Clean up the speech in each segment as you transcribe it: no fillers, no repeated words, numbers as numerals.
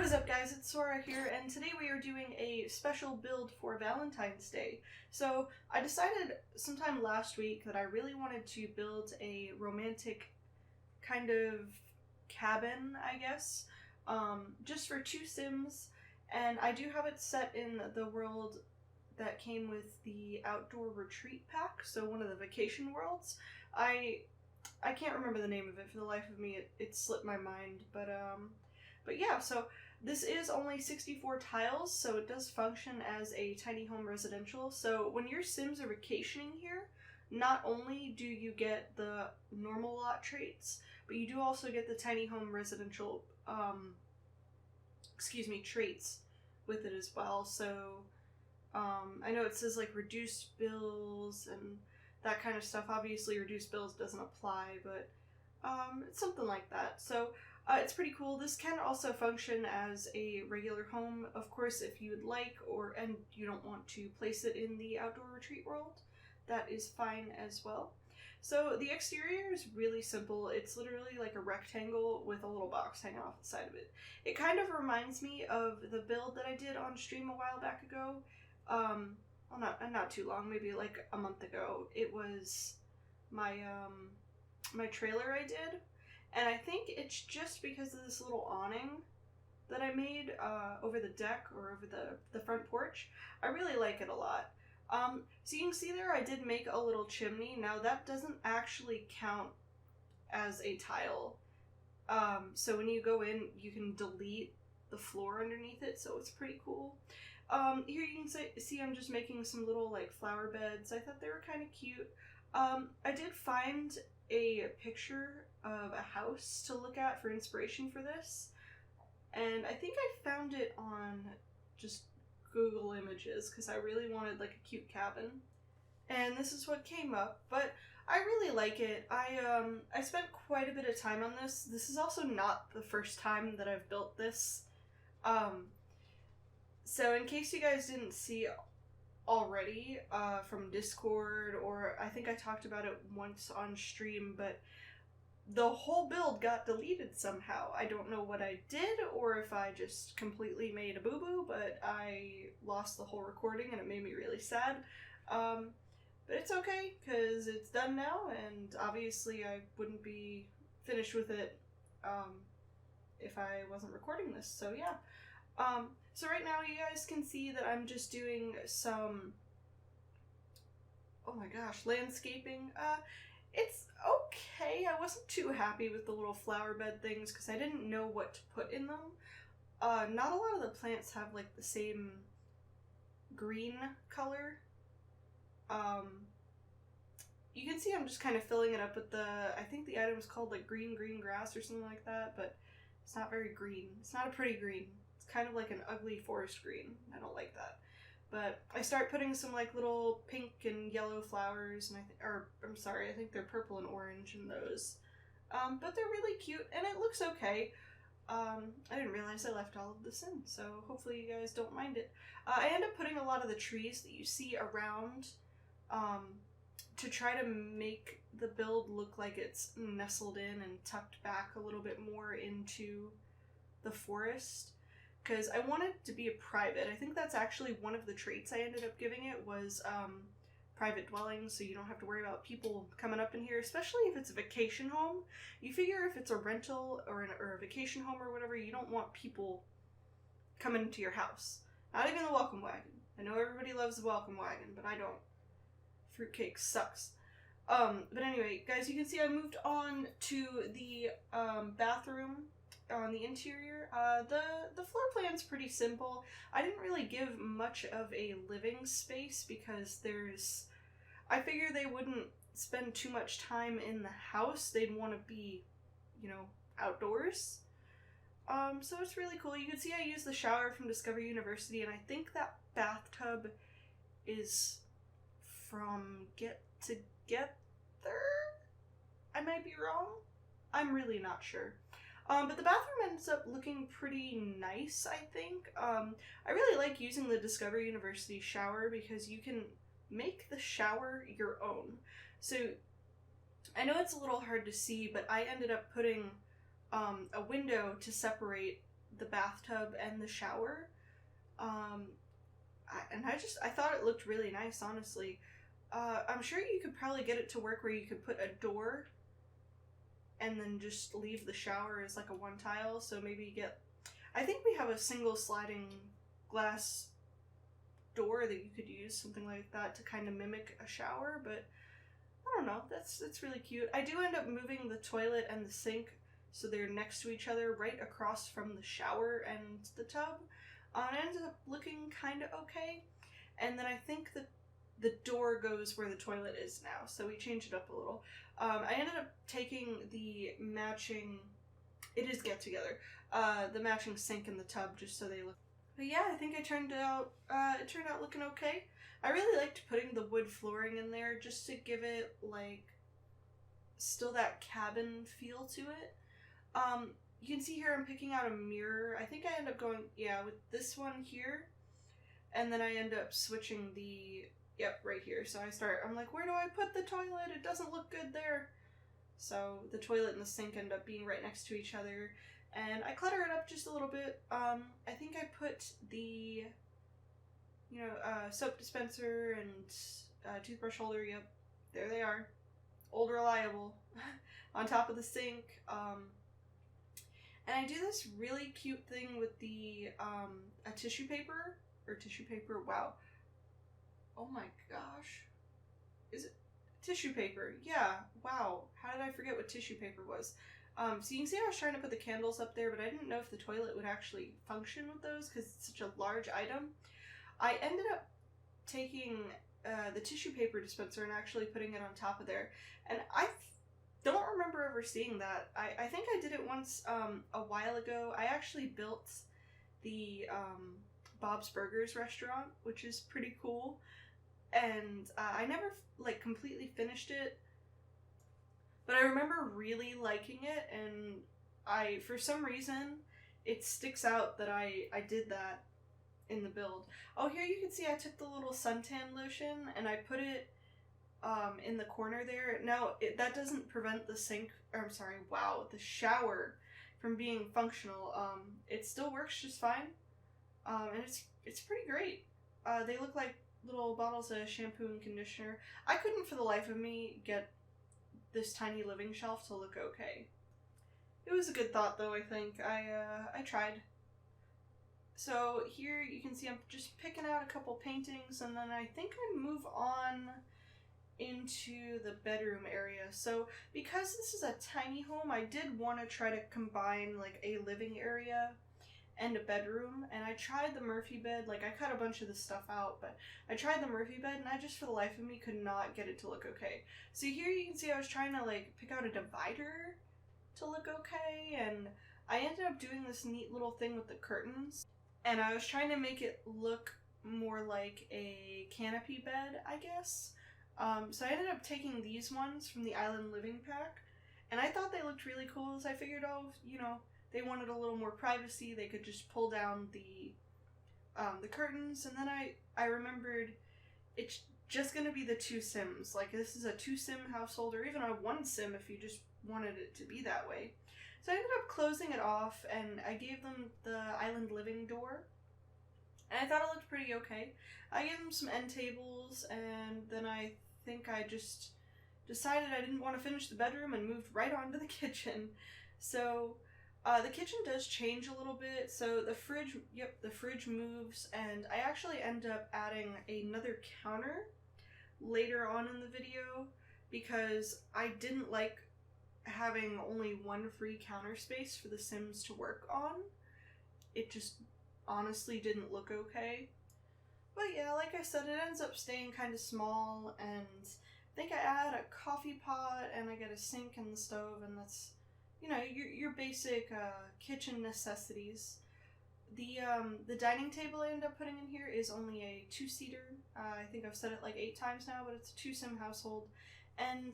What is up, guys? It's Sora here, and today we are doing a special build for Valentine's Day. So I decided sometime last week that I really wanted to build a romantic kind of cabin, I guess, just for 2 Sims, and I do have it set in the world that came with the outdoor retreat pack, so one of the vacation worlds. I can't remember the name of it for the life of me. It slipped my mind, but yeah, so this is only 64 tiles, so it does function as a tiny home residential. So when your Sims are vacationing here, not only do you get the normal lot traits, but you do also get the tiny home residential, traits with it as well. So I know it says like reduced bills and that kind of stuff. Obviously reduced bills doesn't apply, but it's something like that. So it's pretty cool. This can also function as a regular home, of course, if you would like, and you don't want to place it in the outdoor retreat world. That is fine as well. So the exterior is really simple. It's literally like a rectangle with a little box hanging off the side of it. It kind of reminds me of the build that I did on stream a while back ago. Well, not too long, maybe like a month ago. It was my my trailer I did. And I think it's just because of this little awning that I made over the deck or over the front porch. I really like it a lot. So you can see there I did make a little chimney. Now that doesn't actually count as a tile. So when you go in, you can delete the floor underneath it, so it's pretty cool. Here you can see I'm just making some little like flower beds. I thought they were kind of cute. I did find a picture of a house to look at for inspiration for this, and I think I found it on just Google Images because I really wanted like a cute cabin, and this is what came up. But I really like it. I spent quite a bit of time on this. This is also not the first time that I've built this. So in case you guys didn't see already from Discord, or I think I talked about it once on stream, but the whole build got deleted somehow. I don't know what I did or if I just completely made a boo-boo, but I lost the whole recording and it made me really sad. But it's okay because it's done now, and obviously I wouldn't be finished with it if I wasn't recording this, so yeah. So right now you guys can see that I'm just doing some, oh my gosh, landscaping. It's okay. I wasn't too happy with the little flower bed things because I didn't know what to put in them. Not a lot of the plants have like the same green color. You can see I'm just kind of filling it up with I think the item is called like green grass or something like that, but it's not very green. It's not a pretty green. It's kind of like an ugly forest green. I don't like that. But I start putting some like little pink and yellow flowers, and I think they're purple and orange in those. But they're really cute, and it looks okay. I didn't realize I left all of this in, so hopefully you guys don't mind it. I end up putting a lot of the trees that you see around to try to make the build look like it's nestled in and tucked back a little bit more into the forest. Because I want it to be a private. I think that's actually one of the traits I ended up giving it was private dwelling, so you don't have to worry about people coming up in here, especially if it's a vacation home. You figure if it's a rental or a vacation home or whatever, you don't want people coming into your house. Not even the welcome wagon. I know everybody loves the welcome wagon, but I don't. Fruitcake sucks. But anyway, guys, you can see I moved on to the bathroom on the interior. The floor plan's pretty simple. I didn't really give much of a living space because I figure they wouldn't spend too much time in the house. They'd want to be, outdoors. So it's really cool. You can see I used the shower from Discovery University, and I think that bathtub is from Get Together? I might be wrong. I'm really not sure. But the bathroom ends up looking pretty nice, I think. I really like using the Discovery University shower because you can make the shower your own. So I know it's a little hard to see, but I ended up putting a window to separate the bathtub and the shower. I thought it looked really nice, honestly. I'm sure you could probably get it to work where you could put a door and then just leave the shower as like a one tile. So maybe get, I think we have a single sliding glass door that you could use, something like that, to kind of mimic a shower. But I don't know, that's really cute. I do end up moving the toilet and the sink so they're next to each other, right across from the shower and the tub. It ended up looking kind of okay. And then I think that the door goes where the toilet is now, so we changed it up a little. I ended up taking the matching, it is get together, the matching sink and the tub just so they look. But yeah, I think it turned out looking okay. I really liked putting the wood flooring in there just to give it like still that cabin feel to it. You can see here I'm picking out a mirror. I think I end up going, yeah, with this one here. And then I end up switching the, yep, right here. So I'm like, where do I put the toilet? It doesn't look good there. So the toilet and the sink end up being right next to each other. And I clutter it up just a little bit. I think I put the, soap dispenser and toothbrush holder, yep, there they are. Old reliable. On top of the sink. And I do this really cute thing with the, a tissue paper, wow. Oh my gosh. Is it tissue paper? Yeah, wow. How did I forget what tissue paper was? So you can see I was trying to put the candles up there, but I didn't know if the toilet would actually function with those because it's such a large item. I ended up taking the tissue paper dispenser and actually putting it on top of there. And I don't remember ever seeing that. I think I did it once a while ago. I actually built the Bob's Burgers restaurant, which is pretty cool. And I never like completely finished it, but I remember really liking it, and for some reason, it sticks out that I did that in the build. Oh, here you can see I took the little suntan lotion and I put it in the corner there. Now, that doesn't prevent the the shower from being functional. It still works just fine, and it's pretty great. They look like little bottles of shampoo and conditioner. I couldn't for the life of me get this tiny living shelf to look okay. It was a good thought though, I think. I tried. So here you can see I'm just picking out a couple paintings, and then I think I move on into the bedroom area. So because this is a tiny home, I did want to try to combine like a living area and a bedroom, and I tried the Murphy bed. Like, I cut a bunch of this stuff out, but I tried the Murphy bed, and I just for the life of me could not get it to look okay. So here you can see I was trying to like pick out a divider to look okay, and I ended up doing this neat little thing with the curtains, and I was trying to make it look more like a canopy bed, I guess. So I ended up taking these ones from the Island Living Pack, and I thought they looked really cool, so I figured, oh, they wanted a little more privacy, they could just pull down the curtains, and then I remembered it's just gonna be the 2 Sims. Like, this is a 2 Sim household, or even a 1 Sim if you just wanted it to be that way. So I ended up closing it off, and I gave them the Island Living door, and I thought it looked pretty okay. I gave them some end tables, and then I think I just decided I didn't want to finish the bedroom and moved right on to the kitchen. So the kitchen does change a little bit. So the fridge moves, and I actually end up adding another counter later on in the video because I didn't like having only one free counter space for the Sims to work on. It just honestly didn't look okay. But yeah, like I said, it ends up staying kind of small, and I think I add a coffee pot, and I get a sink and the stove, and that's, your basic kitchen necessities. The dining table I end up putting in here is only a 2-seater. I think I've said it like 8 times now, but it's a 2-Sim household. And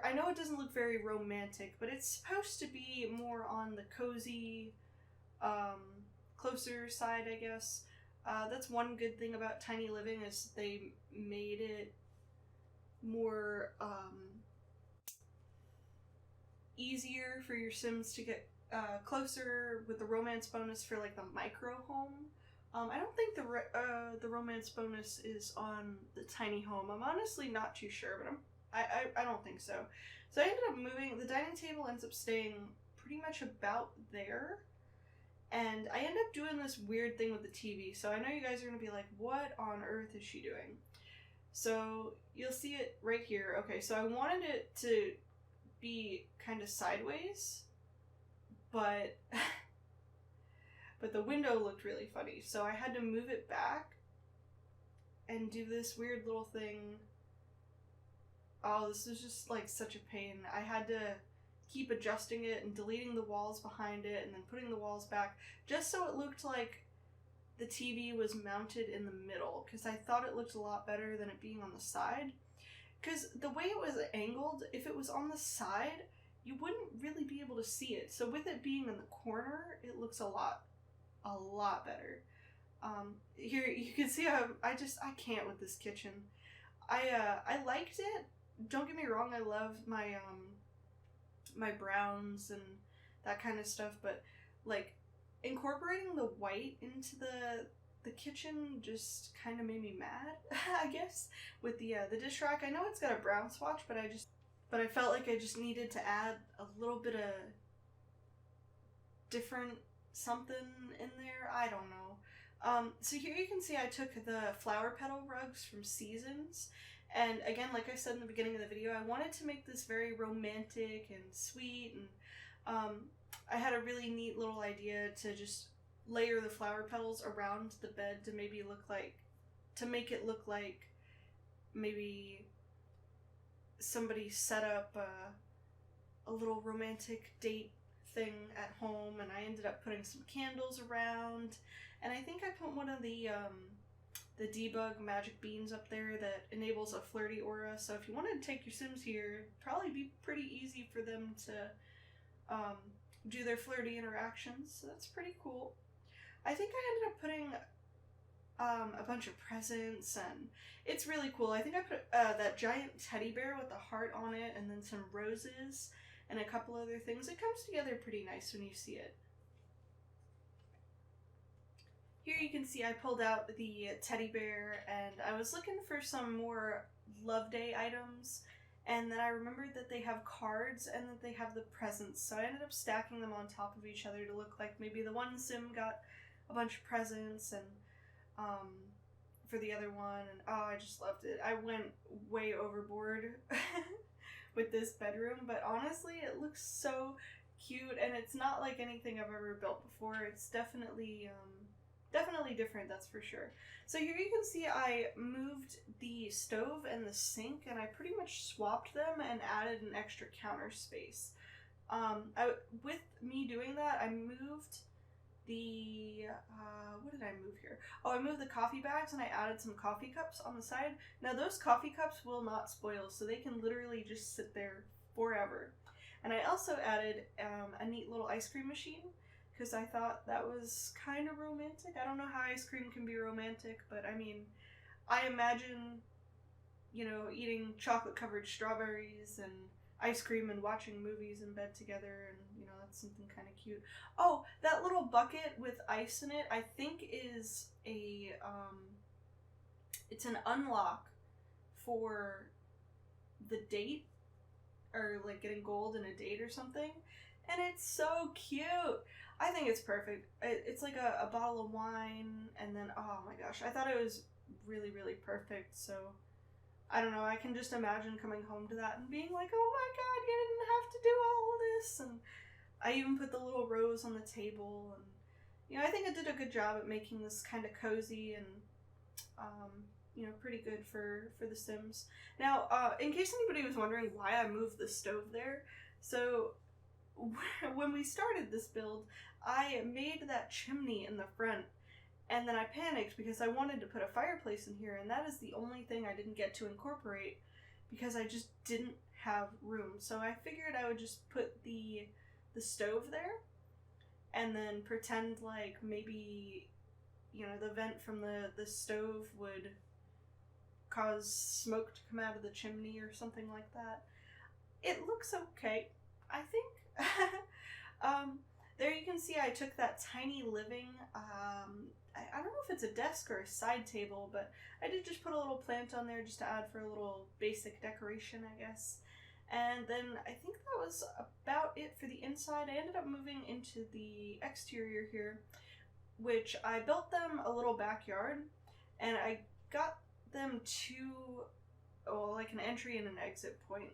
I know it doesn't look very romantic, but it's supposed to be more on the cozy, closer side, I guess. That's one good thing about tiny living is they made it more easier for your Sims to get closer with the romance bonus for like the micro home. I don't think the romance bonus is on the tiny home. I'm honestly not too sure, but I don't think so. So I ended up moving. The dining table ends up staying pretty much about there. And I end up doing this weird thing with the TV. So I know you guys are going to be like, what on earth is she doing? So you'll see it right here. Okay, so I wanted it to be kind of sideways, but but the window looked really funny. So I had to move it back and do this weird little thing. Oh, this is just like such a pain. I had to keep adjusting it and deleting the walls behind it and then putting the walls back just so it looked like the TV was mounted in the middle, because I thought it looked a lot better than it being on the side. Because the way it was angled, if it was on the side, you wouldn't really be able to see it. So with it being in the corner, it looks a lot better. Here you can see I can't with this kitchen. I liked it. Don't get me wrong, I love my my browns and that kind of stuff, but like incorporating the white into the kitchen just kind of made me mad, I guess, with the dish rack. I know it's got a brown swatch, but I felt like I just needed to add a little bit of different something in there. I don't know. So here you can see I took the flower petal rugs from Seasons. And again, like I said in the beginning of the video, I wanted to make this very romantic and sweet, and I had a really neat little idea to just layer the flower petals around the bed to make it look like maybe somebody set up a little romantic date thing at home, and I ended up putting some candles around, and I think I put one of the debug magic beans up there that enables a flirty aura. So if you wanted to take your Sims here, it'd probably be pretty easy for them to do their flirty interactions. So that's pretty cool. I think I ended up putting a bunch of presents, and it's really cool. I think I put that giant teddy bear with a heart on it, and then some roses and a couple other things. It comes together pretty nice when you see it. Here you can see I pulled out the teddy bear, and I was looking for some more Love Day items, and then I remembered that they have cards and that they have the presents, so I ended up stacking them on top of each other to look like maybe the one Sim got a bunch of presents, and for the other one, and oh, I just loved it. I went way overboard with this bedroom, but honestly, it looks so cute, and it's not like anything I've ever built before. It's definitely different, that's for sure. So here you can see I moved the stove and the sink, and I pretty much swapped them and added an extra counter space. With me doing that, I moved the, what did I move here? Oh, I moved the coffee bags, and I added some coffee cups on the side. Now those coffee cups will not spoil, so they can literally just sit there forever. And I also added a neat little ice cream machine, because I thought that was kind of romantic. I don't know how ice cream can be romantic, but I mean, I imagine, you know, eating chocolate-covered strawberries and ice cream and watching movies in bed together, and, you know, that's something kind of cute. Oh, that little bucket with ice in it, I think is a, it's an unlock for the date, or like getting gold in a date or something, and it's so cute. I think it's perfect. It's like a bottle of wine, and then, oh my gosh, I thought it was really, really perfect. So, I don't know, I can just imagine coming home to that and being like, oh my god, you didn't have to do all of this. And I even put the little rose on the table, and, you know, I think it did a good job at making this kind of cozy and, you know, pretty good for the Sims. Now, in case anybody was wondering why I moved the stove there, so when we started this build, I made that chimney in the front, and then I panicked because I wanted to put a fireplace in here, and that is the only thing I didn't get to incorporate because I just didn't have room. So I figured I would just put the stove there, and then pretend like maybe, you know, the vent from the stove would cause smoke to come out of the chimney or something like that. It looks okay, I think. There you can see I took that tiny living, I don't know if it's a desk or a side table, but I did just put a little plant on there just to add for a little basic decoration, I guess. And then I think that was about it for the inside. I ended up moving into the exterior here, which I built them a little backyard, and I got them like an entry and an exit point.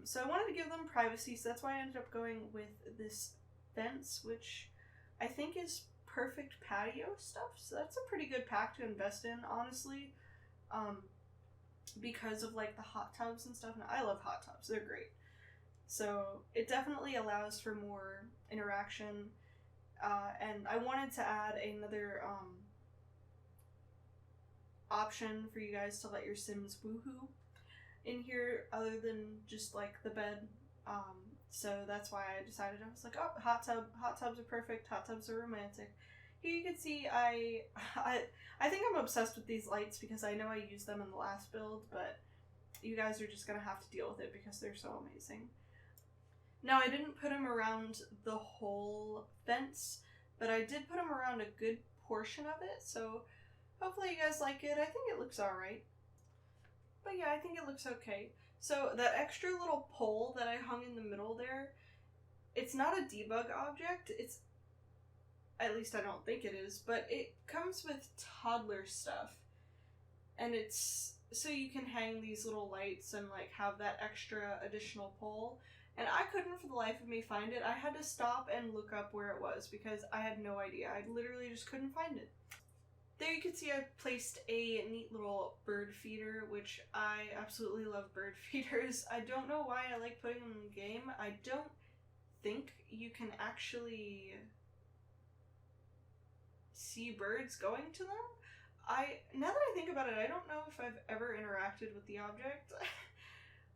So I wanted to give them privacy, so that's why I ended up going with this fence, which I think is perfect patio stuff. So that's a pretty good pack to invest in, honestly, because of like the hot tubs and stuff. And I love hot tubs, they're great. So it definitely allows for more interaction, and I wanted to add another option for you guys to let your Sims woohoo in here other than just like the bed. So that's why I decided, I was like, oh, hot tubs are perfect, hot tubs are romantic. Here you can see I think I'm obsessed with these lights because I know I used them in the last build, but you guys are just gonna have to deal with it because they're so amazing. Now, I didn't put them around the whole fence, but I did put them around a good portion of it, so hopefully you guys like it. I think it looks alright. But yeah, I think it looks okay. So that extra little pole that I hung in the middle there, it's not a debug object. It's, at least I don't think it is, but it comes with toddler stuff. And it's so you can hang these little lights and like have that extra additional pole. And I couldn't for the life of me find it. I had to stop and look up where it was because I had no idea. I literally just couldn't find it. There you can see I placed a neat little bird feeder, which I absolutely love bird feeders. I don't know why I like putting them in the game. I don't think you can actually see birds going to them. Now that I think about it, I don't know if I've ever interacted with the object.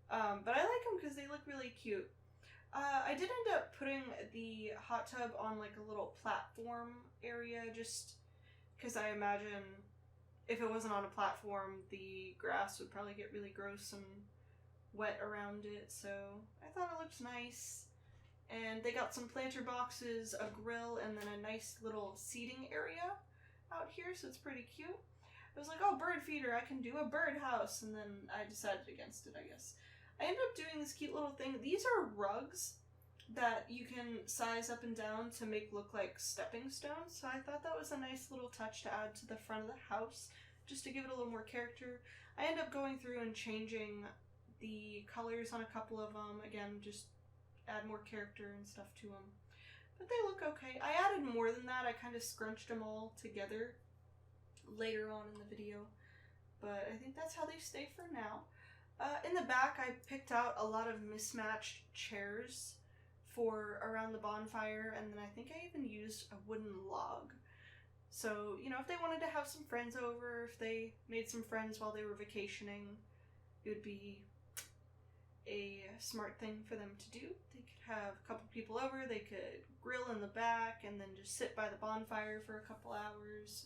But I like them because they look really cute. I did end up putting the hot tub on like a little platform area just because I imagine if it wasn't on a platform, the grass would probably get really gross and wet around it. So I thought it looked nice. And they got some planter boxes, a grill, and then a nice little seating area out here, so it's pretty cute. I was like, oh, bird feeder, I can do a bird house, and then I decided against it, I guess. I ended up doing this cute little thing. These are rugs that you can size up and down to make look like stepping stones, so I thought that was a nice little touch to add to the front of the house, just to give it a little more character. I ended up going through and changing the colors on a couple of them, again, just add more character and stuff to them. But they look okay. I added more than that. I kind of scrunched them all together later on in the video. But I think that's how they stay for now. In the back, I picked out a lot of mismatched chairs for around the bonfire, and then I think I even used a wooden log. So, you know, if they wanted to have some friends over, if they made some friends while they were vacationing, it would be a smart thing for them to do. They could have a couple people over, they could grill in the back, and then just sit by the bonfire for a couple hours.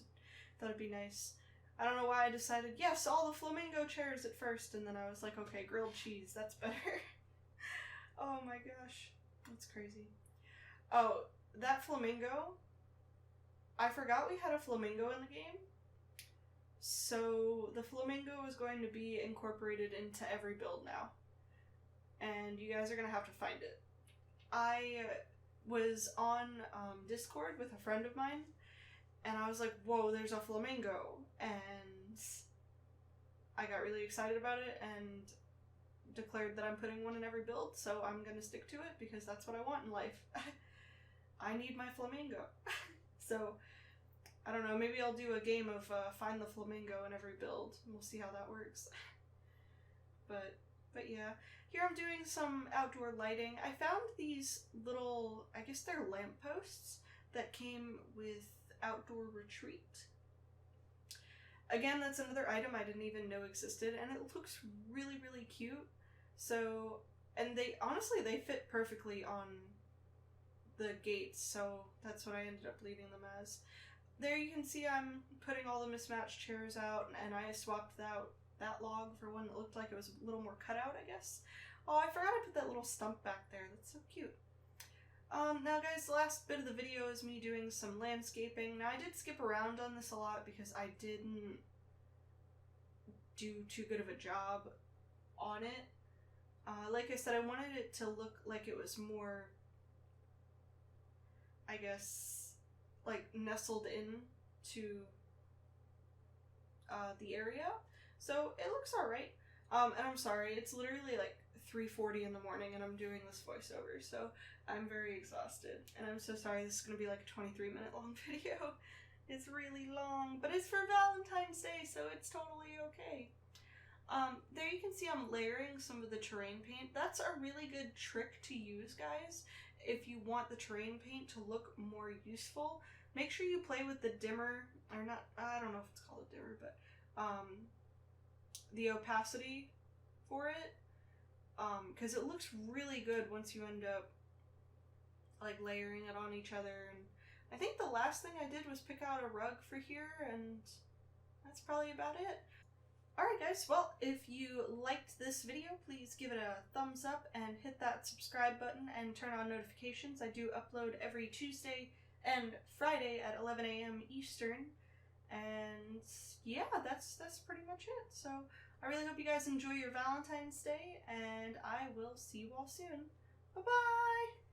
That would be nice. I don't know why I decided, yes, all the flamingo chairs at first, and then I was like, okay, grilled cheese, that's better. Oh my gosh, that's crazy. Oh, that flamingo, I forgot we had a flamingo in the game. So the flamingo is going to be incorporated into every build now. And you guys are going to have to find it. I was on Discord with a friend of mine, and I was like, whoa, there's a flamingo. And I got really excited about it and declared that I'm putting one in every build, so I'm going to stick to it because that's what I want in life. I need my flamingo. So, I don't know, maybe I'll do a game of find the flamingo in every build. We'll see how that works. But yeah. Here I'm doing some outdoor lighting. I found these little, I guess they're lampposts that came with Outdoor Retreat. Again, that's another item I didn't even know existed, and it looks really, really cute. So, and they, honestly, they fit perfectly on the gates, so that's what I ended up leaving them as. There you can see I'm putting all the mismatched chairs out, and I swapped out that log for one that looked like it was a little more cut out, I guess. Oh, I forgot to put that little stump back there. That's so cute. Now guys, the last bit of the video is me doing some landscaping. Now I did skip around on this a lot because I didn't do too good of a job on it. Like I said, I wanted it to look like it was more, I guess, like nestled in to the area. So it looks alright. And I'm sorry, it's literally like 3:40 in the morning and I'm doing this voiceover, so I'm very exhausted. And I'm so sorry, this is going to be like a 23-minute long video. It's really long, but it's for Valentine's Day, so it's totally okay. There you can see I'm layering some of the terrain paint. That's a really good trick to use, guys. If you want the terrain paint to look more useful, make sure you play with the dimmer, or not, I don't know if it's called a dimmer, but the opacity for it, because it looks really good once you end up like layering it on each other. And I think the last thing I did was pick out a rug for here, and that's probably about it. Alright guys, well, if you liked this video, please give it a thumbs up and hit that subscribe button and turn on notifications. I do upload every Tuesday and Friday at 11 a.m. Eastern. And yeah, that's pretty much it. So I really hope you guys enjoy your Valentine's Day, and I will see you all soon. Bye-bye!